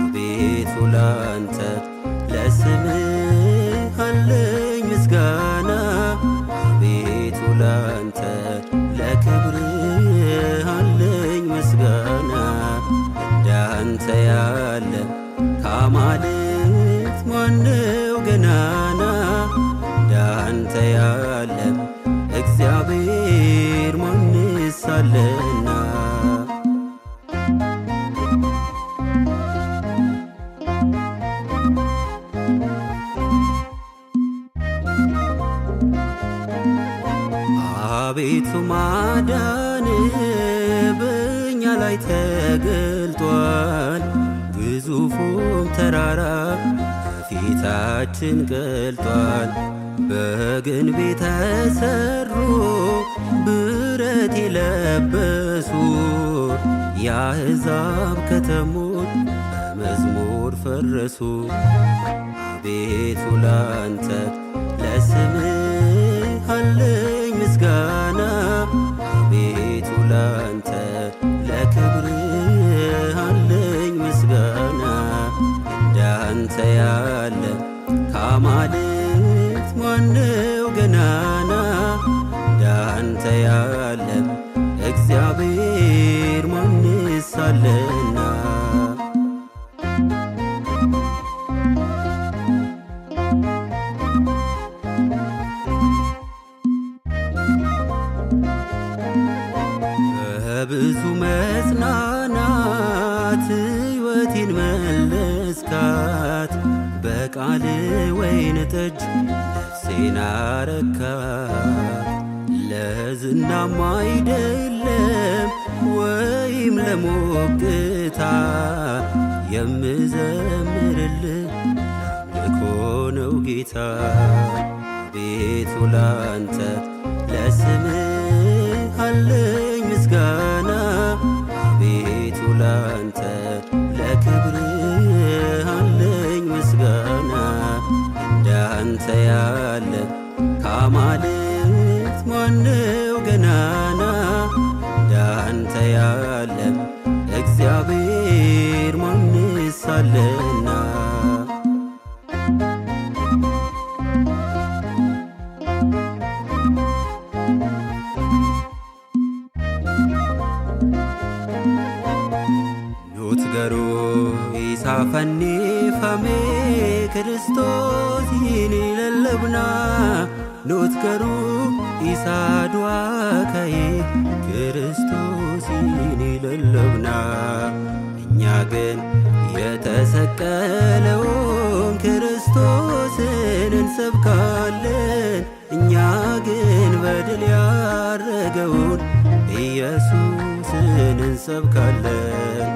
አቤቱ ላንተ ለስምህ አለኝ ምስጋና አቤቱ ላንተ ለክብርህ አለኝ ምስጋና እንዳንተ ያለ ከአማልክት ማነው ገናና እንዳንተ ያለ እግዚአብሔር ማንስ አለና አቤቱ ማዳን በእኛ ላይ ተገልጧል ግዙፉም ተራራ በፊታችን ቀልጧል በግንብ የተሰሩ ብረት የለበሱ የአሕዛብ ከተሞች በመዝሙር ፈረሱ አቤቱ ላንተ ለስምህ አለኝ ምስጋና አቤቱ ላንተ ለክብርህ አለኝ ምስጋና እንዳንተ ያለ ከአማልክት ማነው ገናና እንዳንተ ያለ እግዚአብሔር ማንስ አለና በብዙ መጽናናት ሕይወቴን መለስካት በቃል ወይን ጠጅ ነፍሴን አረካት ለዝናም አይደለም ወይም ለሞቅታ የምዘምርልህ ለአምልኮ ነው ጌታ አቤቱ ላንተ ለስምህ አለኝ ምስጋና አቤቱ ላንተ ለክብርህ አለኝ ምስጋና እንዳንተ ያለ ከአማልክት ማነው ገናና እንዳንተ ያለ እግዚአብሔር ማንስ አለና ኑትገሩ ኢሳ fannifamee Kiristoosiin lallabnaa nuti garuu isaa du'aa ka'ee Kiristoosiin lallabnaa እኛ ግን የተሰቀለውን ክርስቶስን እንሰብካለን እኛ ግን በድል ያረገውን ኢየሱስን እንሰብካለን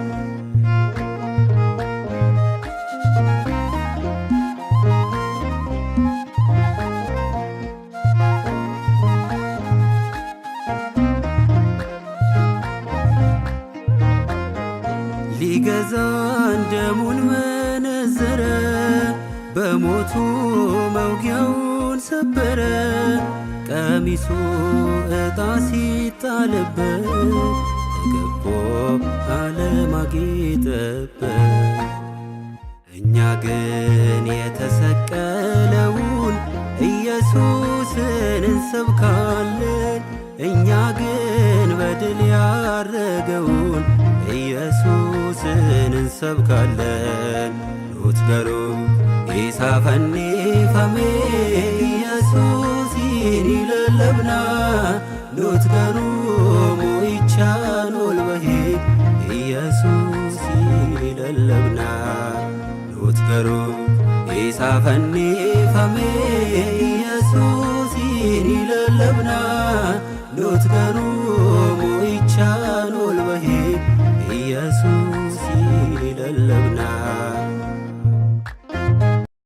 ሊገዛን ደሙን መነዘረ በሞቱ መውጊያውን ሰበረ ቀሚሱ ዕጣ ሲጣልበት ተገፎ ዓለም አጌጠበት እኛ ግን የተሰቀለውን ኢየሱስን እንሰብካለን እኛ ግን በድል ያረገውን ኢየሱስን እንሰብካለን ኑትገሩ ኢሳ fannifamee ኢየሱሲን lallabnaa ኑትገሩ ሞ'ichaan ol bahee ኢየሱሲን lallabnaa ኑትገሩ ኢሳ fannifamee ኢየሱሲን lallabnaa ኑትገሩ ሞ'ichaan